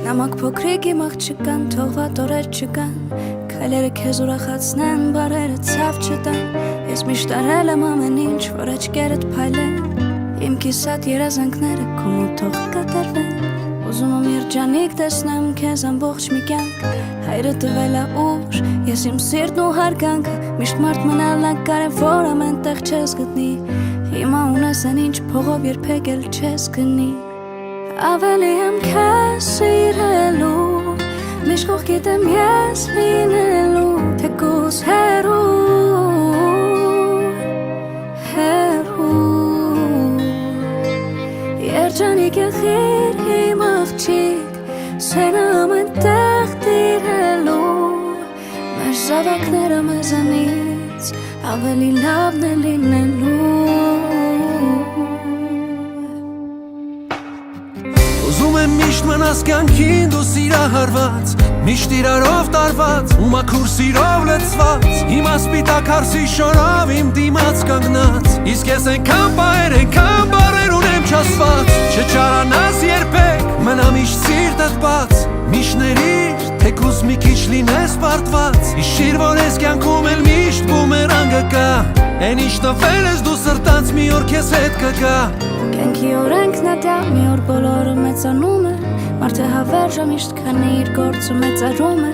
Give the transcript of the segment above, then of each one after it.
Նամակ փոքրիկ իմ աղջկան, թողված օրեր չկան, քայլերը քեզ ուրախացնեն, բարերը ցավ չտան։ Ես միշտ արել եմ ամեն ինչ, որ աչքերդ փայլեն, իմ կիսատ երազանքները քո մոտ թող կատարվեն։ Ուզում եմ երջանիկ տեսնեմ քեզ ամբողջ մի կյանք, հայրը տվել է ուժ, ես իմ սիրտն ու հարգանքը, միշտ մարդ մնալն է կարևոր, ամեն տեղ չես գտնի, հիմա ունես այն ինչ փողով երբեք էլ չես գնի։ Ավելի եմ քեզ սիրելու, միշտ կողքիդ եմ ես լինելու, թեկուզ հեռու, երջանիկ եղիր իմ աղջիկ, սենը ամեն տեղ տիրելու, մեր զավակները մեզանից ավելի լավն է լինելու։ Ուզում եմ միշտ մնաս կյանքին դու սիրահարված, միշտ իրարով տարված ու մաքուր սիրով լցված, հիմա սպիտակ հարսի շորով իմ դիմաց կանգնած, իսկ ես այնքան բարեր ունեմ չասված, չճարանաս երբեք, մնա միշտ սիրտդ բաց, միշտ ներիր, թեկուզ մի քիչ լինես պարտված, հիշիր, որ ես կյանքում էլ միշտ բումերանգը կա, այն ինչ տվել ես դու սրտանց մի օր քեզ հետ կգա։ Կյանքի օրենքն է դա, մի օր բոլորը մեծանում է, մարդը հավերժը միշտ քանի իր գործը մեծարում է,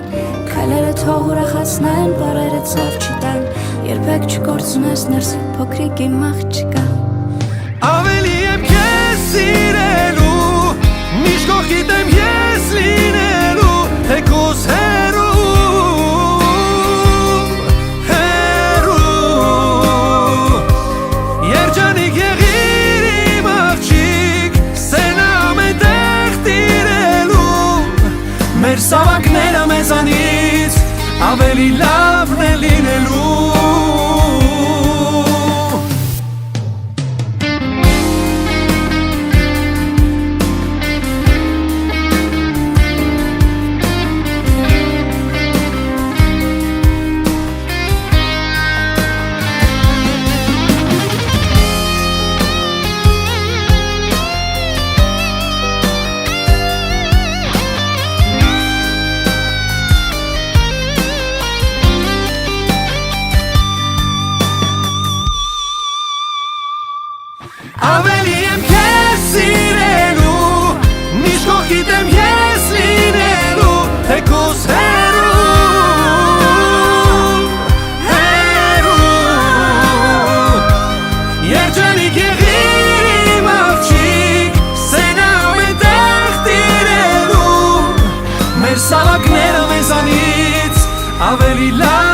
քայլերը թող ուրախացնեն, բարերը ցավ չտան, երբեք չկորցնես ներսի փոքրիկ իմ աղջկա։ Ավելի եմ քեզ սիրելու, միշտ կողքիդ եմ ես լինելու, թեկուզ հեռու, երջանիկ եղիր իմ աղջիկ, սենը ամեն տեղ տիրելու, մեր զավակները մեզանից ավելի լավն է լինելու։ Ավելի եմ քեզ սիրելու, միշտ կողքիդ եմ ես լինելու, թեկուզ հեռու, երջանիկ եղիր իմ աղջիկ, սենը ամեն տեղ տիրելու, մեր զավակները մեզանից ավելի լավ